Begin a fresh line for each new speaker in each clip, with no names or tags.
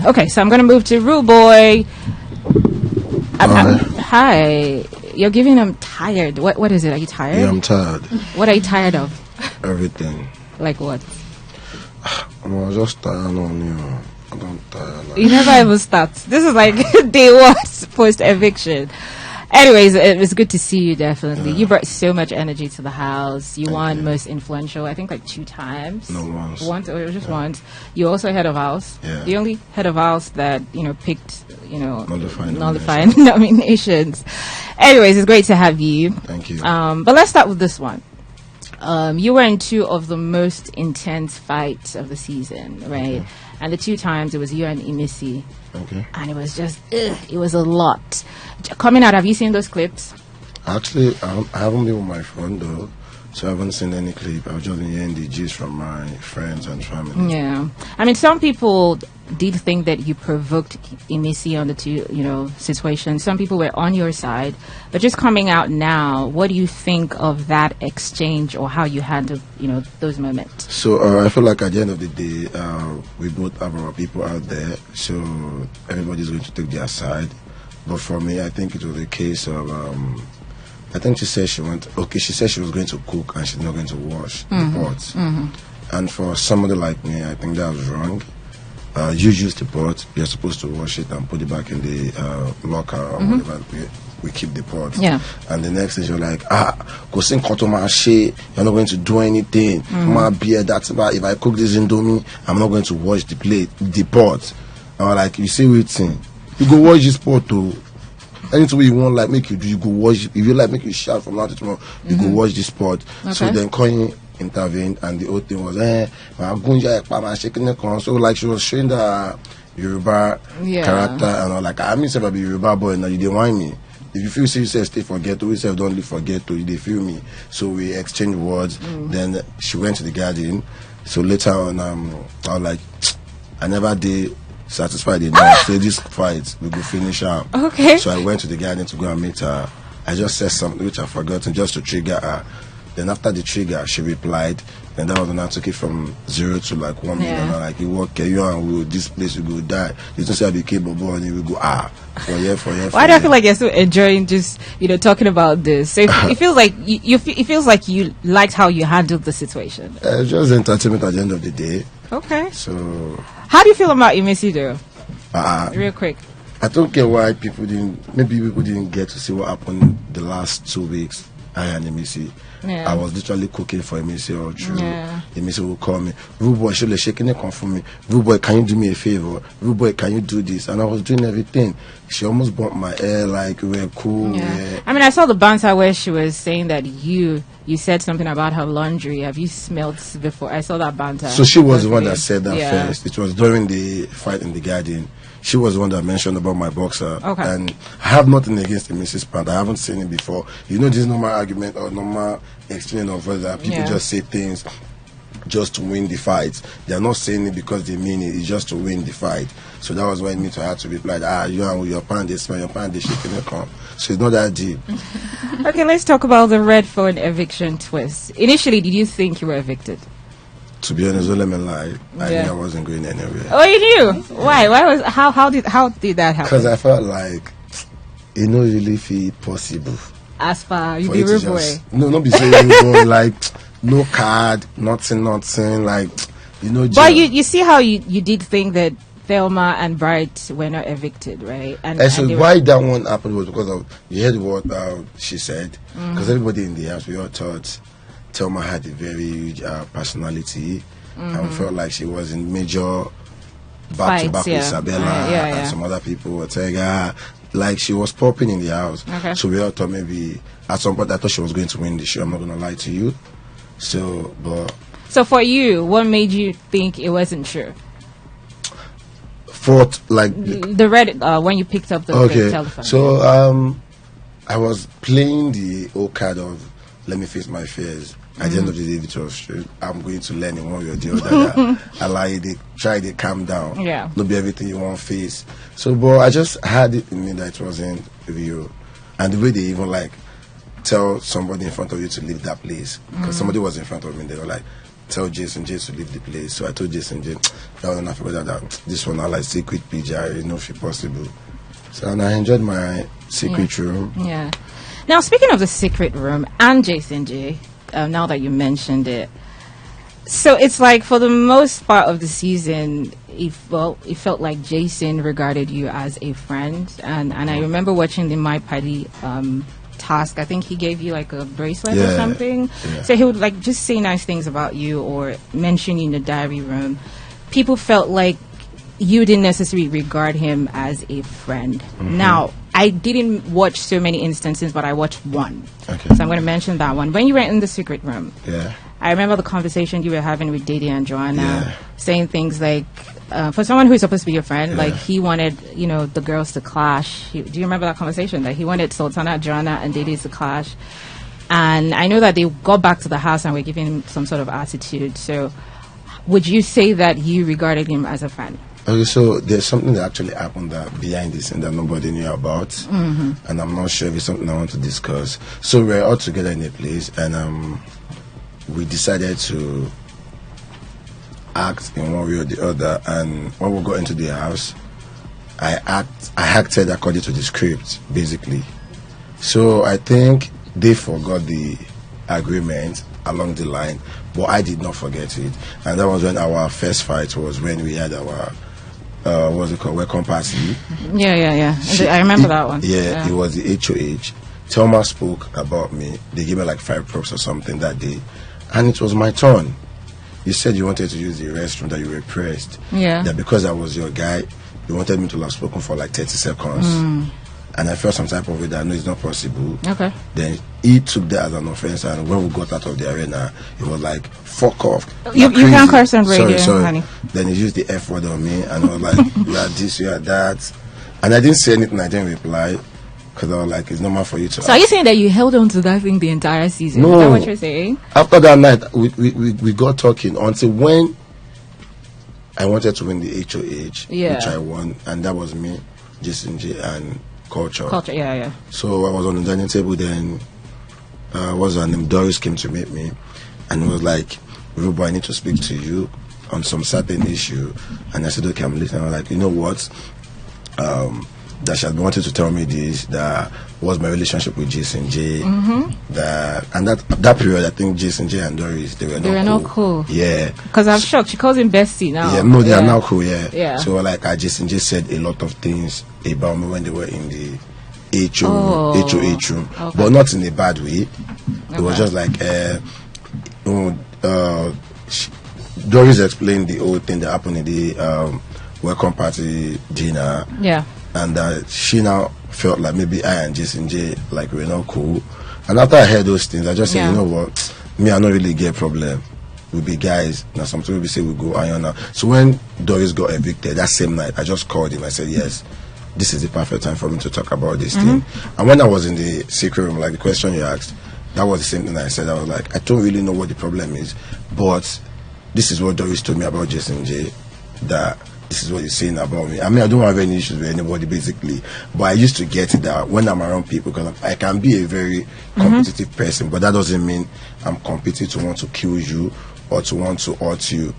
Okay, so I'm going to move to Rooboy. Hi. You're giving him tired. What is it? Are you tired?
Yeah, I'm tired.
What are you tired of?
Everything.
Like what?
I'm just tired on you. I don't tired.
You never even start. This is like day one post eviction. Anyways, it was good to see you, definitely. Yeah. You brought so much energy to the house. You won most influential, I think, like 2 times.
No, once.
Once, or it was just once. You also head of house.
Yeah.
The only head of house that, picked,
nullified
nominations. Anyways, it's great to have you.
Thank you.
But let's start with this one. You were in 2 of the most intense fights of the season, right? Okay. And the 2 times it was you and Imisi.
Okay.
And it was just, it was a lot. Coming out, have you seen those clips?
Actually, I haven't been with my phone though, so I haven't seen any clip. I've just been hearing the gist from my friends and family.
Yeah. I mean, some people did think that you provoked Imisi on the 2, situations. Some people were on your side. But just coming out now, what do you think of that exchange or how you handled, those moments?
So I feel like at the end of the day, we both have our people out there, so everybody's going to take their side. But for me, I think it was a case of, I think she said she said she was going to cook and she's not going to wash the pots. Mm-hmm. And for somebody like me, I think that was wrong. You use the pot, you're supposed to wash it and put it back in the locker or whatever we keep the pot.
Yeah.
And the next is you're like, go sing Kotomashi, you're not going to do anything. My beer, that's about if I cook this indomie, I'm not going to wash the pot. And I'm like, you see what thing? You go wash this pot too. Anything you want, like, make you do, you go wash. If you like, make you shout from now to tomorrow, you go wash this pot. Okay. So then Coin intervened, and the whole thing was, so like she was showing the Yoruba character, and all like, I mean, if I be Yoruba boy, now you didn't want me. If you feel say you say stay for ghetto, we say don't live for ghetto, they feel me. So we exchanged words. Then she went to the garden. So later on, I was like, I never did satisfied enough. Say this fight, we go finish out.
Okay.
So I went to the garden to go and meet her. I just said something which I forgotten just to trigger her. Then after the trigger, she replied. And that was when I took it from 0 to like 1 million. And I'm like, you walk, you and this place will go die. You don't say I became Bobo and you will go for year.
Why do I feel like you're still enjoying just talking about this? So it feels like it feels like you liked how you handled the situation.
It's just entertainment at the end of the day.
Okay.
So
how do you feel about Imisi though? Real quick.
I don't get why people didn't get to see what happened the last 2 weeks. I and Imisi. Yeah. I was literally cooking for Imisi all through. Yeah. Imisi will call me, Rooboy, she'll shaking it for me. Rooboy, can you do me a favor? Rooboy, can you do this? And I was doing everything. She almost bumped my hair like we were cool.
Yeah. I mean, I saw the banter where she was saying that you said something about her laundry. Have you smelled before? I saw that banter.
So she was the one that said that first. It was during the fight in the garden. She was the one that mentioned about my boxer. Okay. And I have nothing against the Mrs. Pant. I haven't seen it before. This normal argument or normal exchange of whether people just say things just to win the fight. They're not saying it because they mean it. It's just to win the fight. So that was why I had to reply, you and your pan, they smell your pan, they shaking the con. So it's not that deep.
Okay, let's talk about the red phone eviction twist. Initially, did you think you were evicted?
To be honest, don't let me lie. I knew I wasn't going anywhere.
Oh, you knew? Why? How did that happen?
Because I felt like it not really feel possible.
As far you be Rooboy.
No, not be saying Rooboy, like no card, nothing, like
But you see how you did think that Thelma and Bright were not evicted, right? And
so why that one happened was because of you heard what she said. Because everybody in the house, we all thought Thelma had a very huge personality and felt like she was in major back-to-back with Isabella and some other people were saying like she was popping in the house. Okay. So we all thought maybe at some point I thought she was going to win the show. I'm not going to lie to you. So
for you, what made you think it wasn't true?
For like
the red when you picked up the telephone.
So I was playing the old card of let me face my fears. At the end of the day, it was true. I'm going to learn in one way or the other. Allow you to try to calm down. Yeah. Not be everything you want to face. So, but I just had it in me that it wasn't real. And the way they even tell somebody in front of you to leave that place. Because somebody was in front of me, they were like, tell Jason J to leave the place. So I told Jason J, I forgot that this one I like secret PGI, if possible. So and I enjoyed my secret room.
Yeah. Now speaking of the secret room and Jason J, now that you mentioned it, so it's like for the most part of the season, it felt like Jason regarded you as a friend, and I remember watching the My Party task. I think he gave you like a bracelet or something. Yeah. So he would like just say nice things about you or mention you in the diary room. People felt like you didn't necessarily regard him as a friend. Now, I didn't watch so many instances, but I watched one. Okay. So I'm going to mention that one. When you were in the secret room, I remember the conversation you were having with Didi and Joanna, saying things like, for someone who's supposed to be your friend, like he wanted, the girls to clash. Do you remember that conversation? That he wanted Sultana, Joanna, and Didi to clash. And I know that they got back to the house and were giving him some sort of attitude. So would you say that you regarded him as a friend?
Okay, so there's something that actually happened behind this and that nobody knew about. And I'm not sure if it's something I want to discuss. So we're all together in a place, and we decided to act in one way or the other. And when we got into the house, I acted according to the script, basically. So I think they forgot the agreement along the line, but I did not forget it. And that was when our first fight was when we had our what's it called, welcome party.
Yeah. I remember that one.
Yeah, it was the HOH. Thelma spoke about me. They gave me like 5 props or something that day, and it was my turn. You said you wanted to use the restroom, that you were pressed. Yeah. That because I was your guy, you wanted me to have spoken for like 30 seconds. And I felt some type of way that no, it's not possible. Okay. Then he took that as an offense, and when we got out of the arena, it was like, fuck off.
You can't curse on radio,
sorry.
honey.
Then he used the F word on me, and I was like, you are this, you are that. And I didn't say anything, I didn't reply, because I was like, it's normal for you to.
So are you saying that you held on to that thing the entire season?
No.
Is that what you're saying?
After that night, we got talking until when I wanted to win the HOH, which I won, and that was me, Jason J, and Culture,
yeah.
So I was on the dining table, then what's her name? Doris came to meet me, and it was like, Rooboy, I need to speak to you on some certain issue. And I said, okay, I'm listening. I was like, you know what? That she had wanted to tell me this, that was my relationship with Jason J. That period, I think Jason J and Doris, they were not cool. Yeah.
Because I'm shocked. She calls him bestie now.
Yeah, no, they are now cool, yeah. So like, Jason J said a lot of things about me when they were in the HOH room, but not in a bad way. It was just like, Doris explained the whole thing that happened in the welcome party dinner. Yeah. And she now felt like maybe I and Jason J, like, we're not cool. And after I heard those things, I just said, you know what, me, I don't really get a problem. We be guys. Now sometimes we say we go iron now. So when Doris got evicted that same night, I just called him. I said, yes, this is the perfect time for me to talk about this thing. And when I was in the secret room, like the question you asked, that was the same thing I said. I was like, I don't really know what the problem is, but this is what Doris told me about Jason J, that this is what he's saying about me. I mean, I don't have any issues with anybody, basically. But I used to get it that when I'm around people, because I can be a very competitive person, but that doesn't mean I'm competing to want to kill you or to want to hurt you.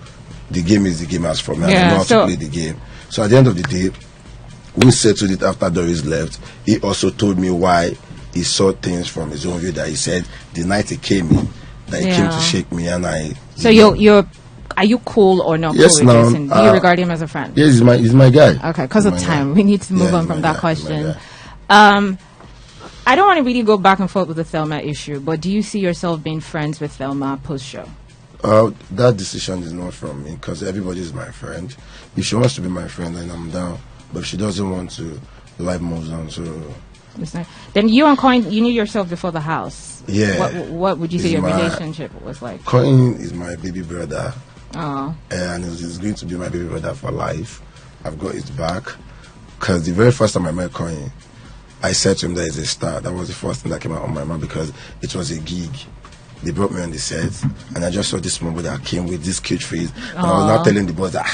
The game is the game as for me. I don't know how to play the game. So at the end of the day, we settled it after Doris left. He also told me why he saw things from his own view, that he said the night he came in, that he came to shake me, and I...
So are you cool or not cool with Jason? Do you regard him as a friend?
Yes, he's my guy.
Okay, because of time, we need to move on from that question. I don't want to really go back and forth with the Thelma issue, but do you see yourself being friends with Thelma post-show?
That decision is not from me, because everybody is my friend. If she wants to be my friend, then I'm down. But if she doesn't want to, life moves on. So
then you and Coin, you knew yourself before the house.
Yeah.
What would you say your relationship was like?
Coin is my baby brother.
Oh.
And he's going to be my baby brother for life. I've got his back. Because the very first time I met Coin, I said to him that he's a star. That was the first thing that came out of my mouth, because it was a gig. They brought me on the set, and I just saw this moment that came with this cute face. And I was now telling the boys that,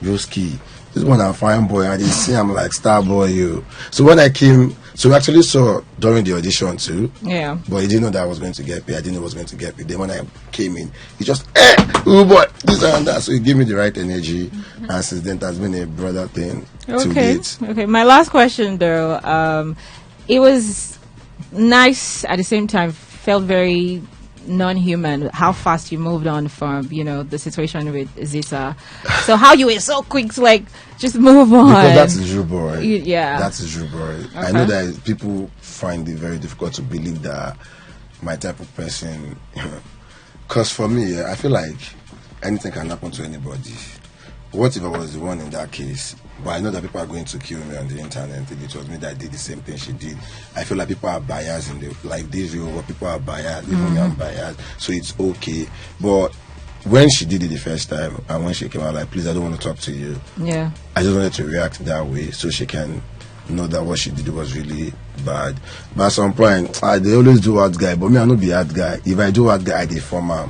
Roski, this one I'm fine boy. I didn't see I'm like star boy, you. So when I came So we actually saw during the audition too.
Yeah.
But he didn't know that I was going to get paid. I didn't know I was going to get paid. Then when I came in, he just, boy, this and that. So he gave me the right energy. And since then, it has been a brother thing to date.
Okay. My last question, though, it was nice at the same time, felt very non-human how fast you moved on from the situation with Zita. So how you were so quick to like just move on.
Because that's Rooboy.
Yeah,
that's Rooboy.
Okay.
I know that people find it very difficult to believe that my type of person, because for me, I feel like anything can happen to anybody. What if I was the one in that case? But I know that people are going to kill me on the internet and think it was me that did the same thing she did. I feel like people are biased in the like this real world. People are biased, even me, I'm biased. So it's okay. But when she did it the first time and when she came out like, please, I don't want to talk to you.
Yeah.
I just wanted to react that way so she can know that what she did was really bad. But at some point, they always do hard guy, but me, I not be hard guy. If I do hard guy, I did former.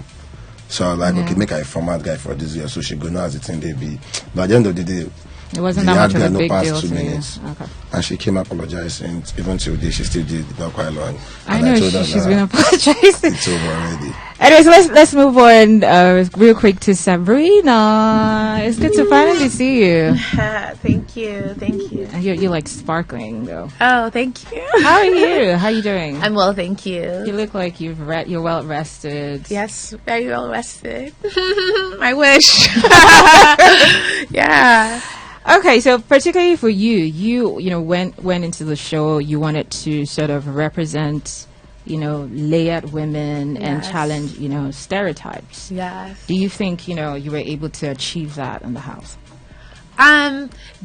So I was like, okay, make a format guy for this year so she go know as the thing they be. But at the end of the day,
it wasn't that much of a big deal to
2 minutes.
Okay.
And she came apologizing. Even till today, she still did not quite long.
I know she's been apologizing.
It's over already.
Anyways, let's move on real quick to Sabrina. It's good to finally see you.
Thank you.
You're like sparkling though.
Oh, thank you.
How are you? How are you doing?
I'm well, thank you.
You look like you're well rested.
Yes, very well rested. I wish. Yeah.
Okay, so particularly for you went into the show, you wanted to sort of represent, layered women and challenge, stereotypes.
Yes.
Do you think, you were able to achieve that in the house?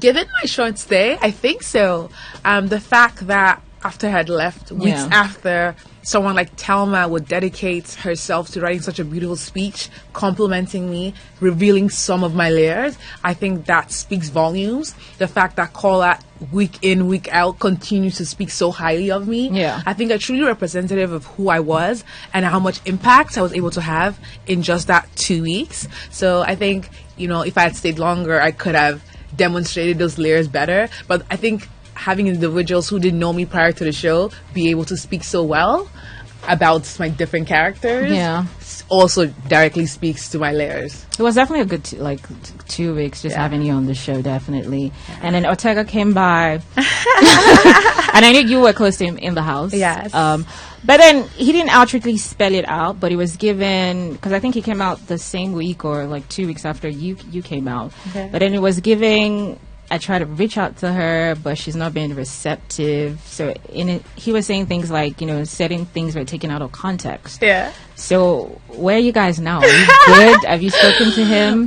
Given my short stay, I think so. The fact that after I had left, weeks after, someone like Thelma would dedicate herself to writing such a beautiful speech, complimenting me, revealing some of my layers, I think that speaks volumes. The fact that Kola, week in, week out, continues to speak so highly of me, I think are truly representative of who I was and how much impact I was able to have in just that 2 weeks. So I think, if I had stayed longer, I could have demonstrated those layers better. But I think having individuals who didn't know me prior to the show be able to speak so well about my different characters also directly speaks to my layers.
It was definitely a good 2 weeks just having you on the show, definitely. And then Ortega came by and I knew you were close to him in the house.
Yes.
But then he didn't outrightly spell it out, but it was given, because I think he came out the same week or 2 weeks after you came out.
Okay.
But then it was giving, I tried to reach out to her, but she's not being receptive. So he was saying things like, certain things were taken out of context.
Yeah.
So where are you guys now? Are you good? Have you spoken to him?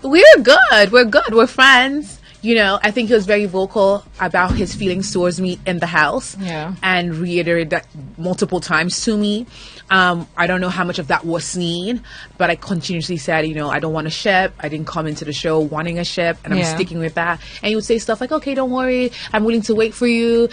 We're good. We're friends. I think he was very vocal about his feelings towards me in the house.
Yeah.
And reiterated that multiple times to me. I don't know how much of that was seen, but I continuously said, I don't want a ship. I didn't come into the show wanting a ship, and I'm sticking with that. And he would say stuff like, okay, don't worry. I'm willing to wait for you.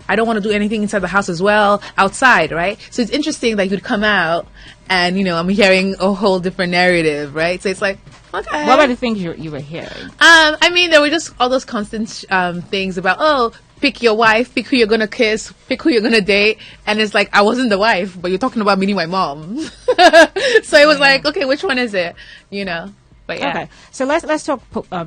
I don't want to do anything inside the house as well, outside, right? So it's interesting that he would come out and, I'm hearing a whole different narrative, right? So it's like, okay.
What about the things you were hearing?
There were just all those constant things about, pick your wife, pick who you're going to kiss, pick who you're going to date. And it's like, I wasn't the wife, but you're talking about meeting my mom. So it was like, okay, which one is it? But yeah.
Okay, so let's talk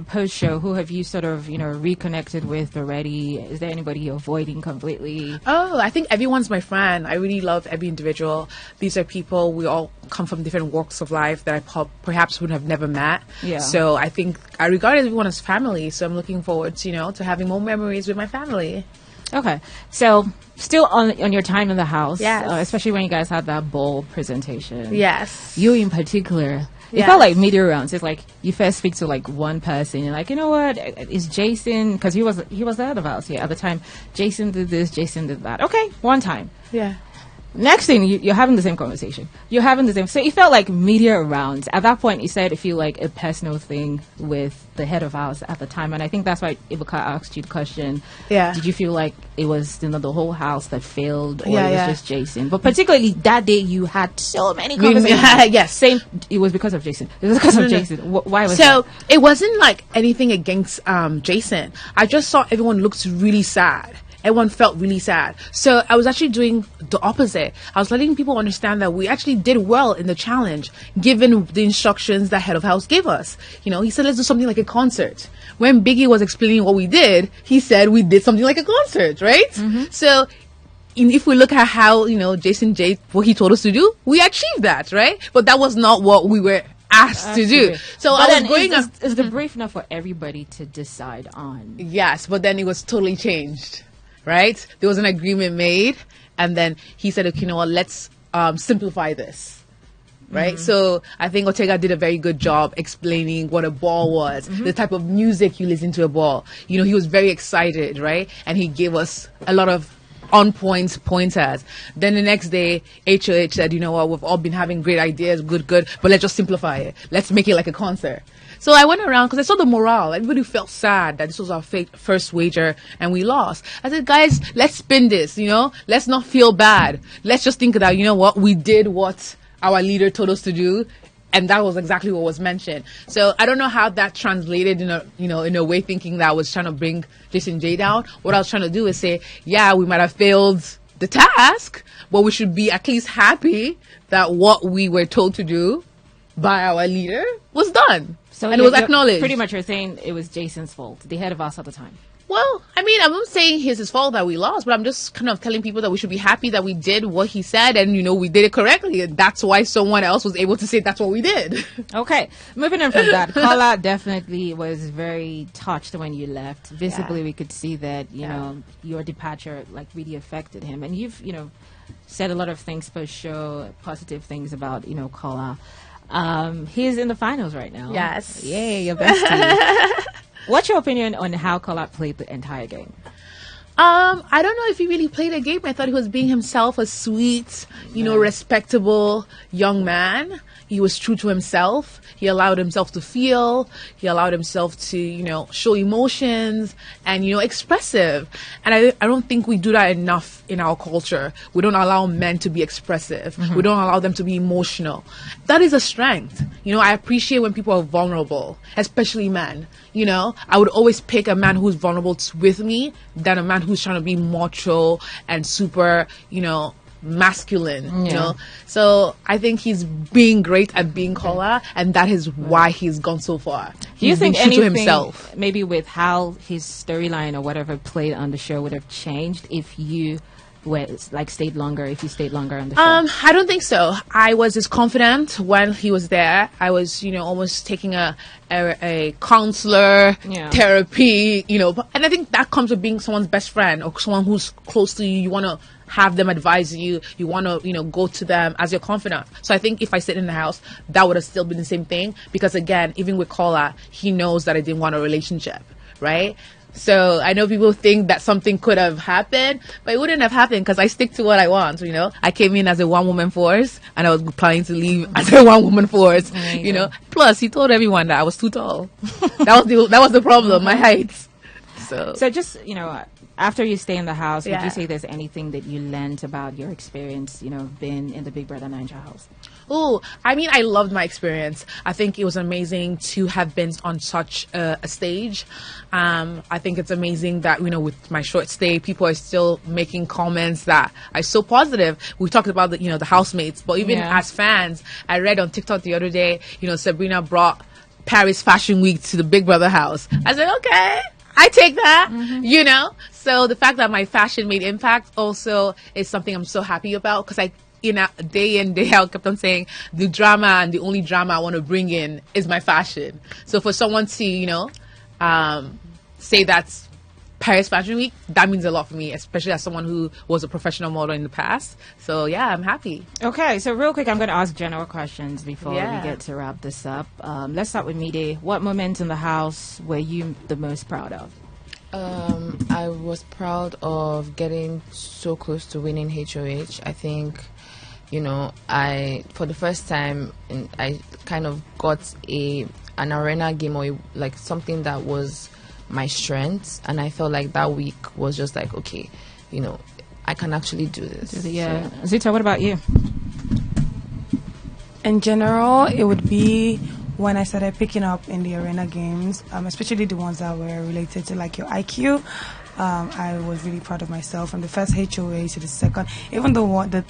post-show. Who have you sort of, reconnected with already? Is there anybody you're avoiding completely?
Oh, I think everyone's my friend. I really love every individual. These are people, we all come from different walks of life that I perhaps would have never met.
Yeah.
So I think I regard everyone as family. So I'm looking forward to, to having more memories with my family.
Okay, so still on your time in the house,
yes.
Especially when you guys had that bowl presentation.
Yes.
You in particular. It
Yes.
felt like media rounds. It's like you first speak to one person. You're like, you know what? It's Jason, because he was the head of house. Yeah, at the time, Jason did this, Jason did that. Okay, one time.
Yeah.
Next thing, you're having the same conversation. So it felt like media rounds. At that point, you said it feel like a personal thing with the head of house at the time. And I think that's why Ibuka asked you the question.
Yeah.
Did you feel like it was the whole house that failed, or
Yeah,
it was
yeah.
just Jason? But particularly that day, you had so many conversations.
Yes.
Same. It was because of Jason. It was because of Jason. Why was
So
that?
it wasn't like anything against Jason. I just saw everyone looked really sad. everyone felt really sad. So I was actually doing the opposite. I was letting people understand that we actually did well in the challenge, given the instructions that head of house gave us. You know, he said, let's do something like a concert. When Biggie was explaining what we did, he said we did something like a concert, right? So if we look at how, you know, Jason J, what he told us to do, we achieved that, right? But that was not what we were asked to do. So
but
I was going
is the brief enough for everybody to decide on?
Yes, but then it was totally changed, right? There was an agreement made, and then he said, okay, you know what, let's simplify this. Right. So I think Ortega did a very good job explaining what a ball was, the type of music you listen to a ball. You know, he was very excited, right? And he gave us a lot of on-point pointers. Then the next day, HOH said, you know what, we've all been having great ideas, good, but let's just simplify it. Let's make it like a concert. So I went around because I saw the morale. Everybody felt sad that this was our first wager and we lost. I said, guys, let's spin this, you know? Let's not feel bad. Let's just think that, you know what, we did what our leader told us to do, and that was exactly what was mentioned. So I don't know how that translated in a way, thinking that I was trying to bring Jason J down. What I was trying to do is say, yeah, we might have failed the task, but we should be at least happy that what we were told to do by our leader was done.
So
and it was acknowledged.
Pretty much you're saying it was Jason's fault, the head of us at the time.
Well, I mean, I'm not saying it's his fault that we lost, but I'm just kind of telling people that we should be happy that we did what he said and, you know, we did it correctly. And that's why someone else was able to say that's what we did.
Okay. Moving on from that, Kola definitely was very touched when you left. Visibly, we could see that, you know, your departure, like, really affected him. And you've, you know, said a lot of things post-show, positive things about, you know, Kola. He's in the finals right now.
Yes.
Yay, your bestie. What's your opinion on how Kola played the entire game?
I don't know if he really played a game. I thought he was being himself, a sweet, you know, respectable young man. He was true to himself. He allowed himself to feel. He allowed himself to, you know, show emotions and, you know, expressive. And I don't think we do that enough in our culture. We don't allow men to be expressive. We don't allow them to be emotional. That is a strength. You know, I appreciate when people are vulnerable, especially men. You know, I would always pick a man who's vulnerable with me than a man who's trying to be macho and super, you know, masculine, you know. So I think he's being great at being Kola, and that is why he's gone so far.
Do you think anything,
himself,
maybe with how his storyline or whatever played on the show, would have changed if you were stayed longer on the show?
I don't think so. I was as confident when he was there. I was, you know, almost taking a counselor therapy, you know, and I think that comes with being someone's best friend or someone who's close to you. You want to have them advise you. You want to, you know, go to them as your confidant. So I think if I stayed in the house, that would have still been the same thing. Because again, even with Kola, he knows that I didn't want a relationship, right? So I know people think that something could have happened, but it wouldn't have happened because I stick to what I want, you know. I came in as a one-woman force, and I was planning to leave as a one-woman force, you know. Plus, he told everyone that I was too tall. That was the problem, my height. So
just, you know, after you stay in the house, would you say there's anything that you learned about your experience, you know, being in the Big Brother Ninja house?
Oh, I mean, I loved my experience. I think it was amazing to have been on such a stage. I think it's amazing that, you know, with my short stay, people are still making comments that are so positive. We talked about the, you know, the housemates, but even as fans, I read on TikTok the other day, you know, Sabrina brought Paris Fashion Week to the Big Brother house. I said, okay, I take that, you know. So the fact that my fashion made impact also is something I'm so happy about, because day in, day out, kept on saying the drama, and the only drama I want to bring in is my fashion. So for someone to, you know, say that's Paris Fashion Week, that means a lot for me, especially as someone who was a professional model in the past. So yeah, I'm happy.
Okay, so real quick, I'm going to ask general questions before we get to wrap this up. Let's start with Mide. What moments in the house were you the most proud of?
I was proud of getting so close to winning HOH. I think, you know, for the first time, I kind of got an arena game, or like something that was my strength, and I felt like that week was just like, okay, you know, I can actually do this.
Yeah. So. Zita, what about you?
In general, it would be when I started picking up in the arena games, especially the ones that were related to like your IQ. I was really proud of myself from the first HOH to the second. Even the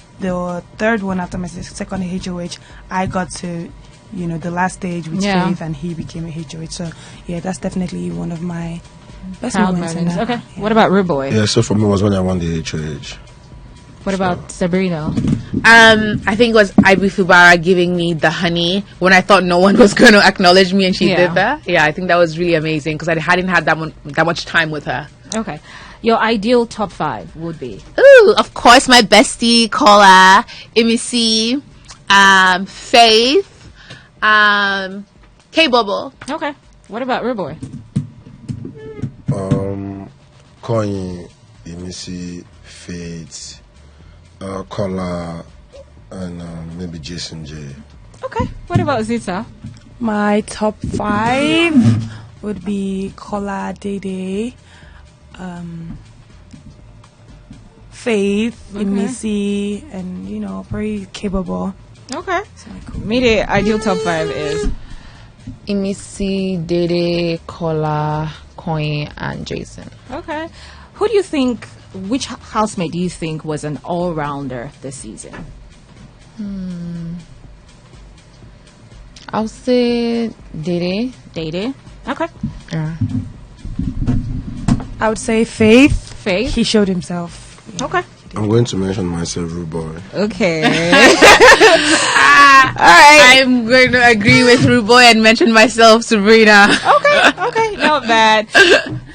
third one after my second HOH, I got to, the last stage with Faith, and he became a HOH. So yeah, that's definitely one of my best moments.
Okay. Yeah. What about Rooboy?
Yeah, so for me it was when I won the HOH.
What about Sabrina?
I think it was Ibi Fubara giving me the honey when I thought no one was going to acknowledge me, and she did that. Yeah, I think that was really amazing because I hadn't had that much time with her.
Okay. Your ideal top 5 would be?
Ooh, of course, my bestie, Kola, Emisi, Faith, K-Bubble.
Okay. What about Rooboy?
Koyi, Emisi, Faith, Kola, and maybe Jason J.
Okay. What about Zita?
My top 5 would be Kola, Dede, Faith, Emisi, and pretty capable.
Okay. Immediate ideal top 5 is
Emisi, Dede, Kola, Coin, and Jason.
Okay. Which housemate do you think was an all-rounder this season?
I'll say Dede.
Dede. Okay.
Yeah.
I would say Faith.
Faith.
He showed himself.
Okay.
I'm going to mention myself, Rooboy.
Okay. All right.
I'm going to agree with Rooboy and mention myself, Sabrina.
Okay. Not bad.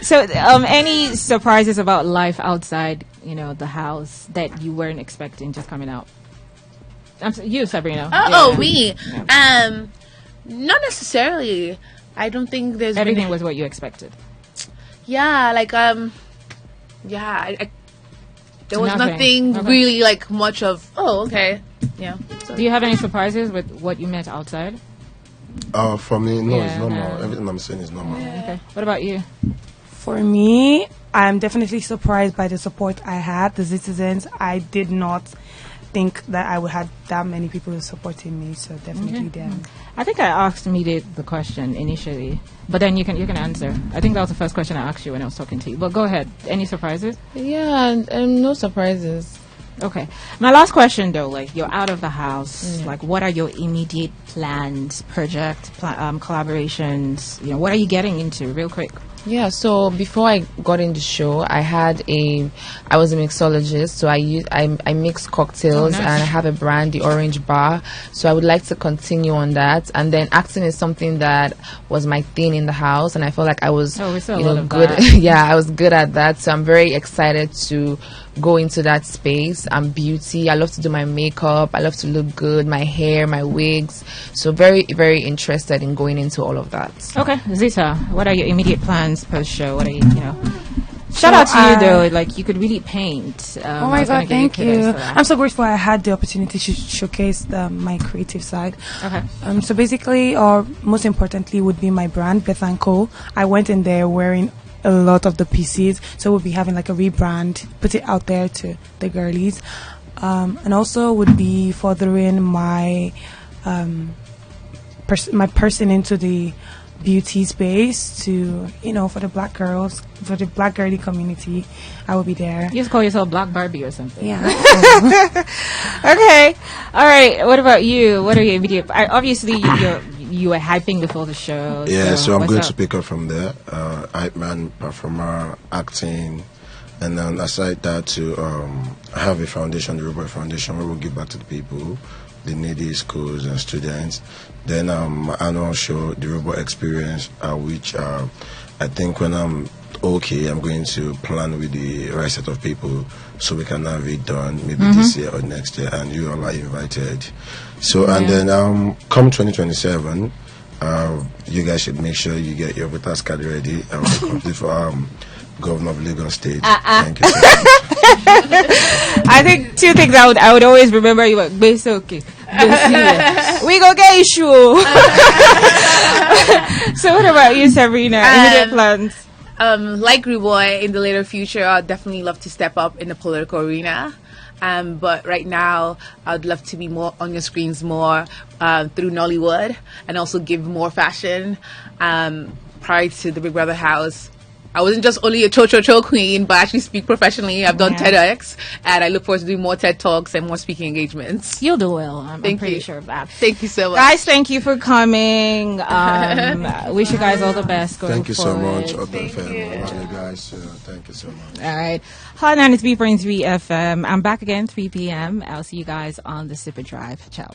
So, any surprises about life outside, the house that you weren't expecting just coming out? You, Sabrina.
Me.
Yeah.
Not necessarily. I don't think there's
everything was what you expected.
Yeah, like there was nothing really like much of. Oh, okay. Yeah. So.
Do you have any surprises with what you met outside?
For me, no, it's normal. Everything I'm saying is normal.
Okay. What about you?
For me, I'm definitely surprised by the support I had, the citizens. I did not think that I would have that many people supporting me, so definitely them.
I think I asked Mide the question initially, but then you can answer. I think that was the first question I asked you when I was talking to you. But go ahead. Any surprises?
Yeah, no surprises.
Okay. My last question though, like you're out of the house, like what are your immediate plans, collaborations? What are you getting into real quick?
Yeah, so before I got in the show, I was a mixologist, so I mix cocktails and I have a brand, the Orange Bar. So I would like to continue on that. And then acting is something that was my thing in the house, and I felt like I was good. Yeah, I was good at that. So I'm very excited to go into that space. And beauty, I love to do my makeup, I love to look good, my hair, my wigs. So very, very interested in going into all of that.
Okay, Zita, what are your immediate plans post show? What are you shout out to you though, like you could really paint.
Oh my god, thank you. I'm so grateful I had the opportunity to showcase my creative side.
Okay.
So basically, or most importantly, would be my brand, Beth & Co. I went in there wearing a lot of the pieces, so we'll be having like a rebrand, put it out there to the girlies, and also would be furthering my person into the beauty space to for the black girls, for the black girly community. I will be there.
You just call yourself Black Barbie or something.
Yeah.
Okay. All right. What about you? What are your immediate? Obviously, you were hyping before the show.
Yeah. So I'm going to pick up from there. Hype man, performer, acting, and then aside that, to have a foundation, the Rooboy Foundation, where we'll give back to the people, the needy schools and students. Then my annual show, the Rooboy Experience, which I think when I'm okay, I'm going to plan with the right set of people so we can have it done maybe this year or next year, and you all are invited. So and then come 2027, you guys should make sure you get your voters card ready. I will complete for Governor of Lagos State. Thank you so much.
I think 2 things I would always remember you like base okay. We go get issue. So what about you, Sabrina? Immediate plans?
Like Rooboy, in the later future, I'd definitely love to step up in the political arena. But right now, I'd love to be more on your screens more through Nollywood, and also give more fashion. Prior to the Big Brother house, I wasn't just only a cho queen, but I actually speak professionally. I've done TEDx, and I look forward to doing more TED Talks and more speaking engagements.
You'll do well. I'm pretty
you.
sure of that.
Thank you so much.
Guys, thank you for coming. Wish you guys all the best going
Thank you
forward.
so much,
Thank you.
guys. Thank you so much.
All right. Hot 93.3 FM. I'm back again, 3 p.m. I'll see you guys on the Sipper Drive. Ciao.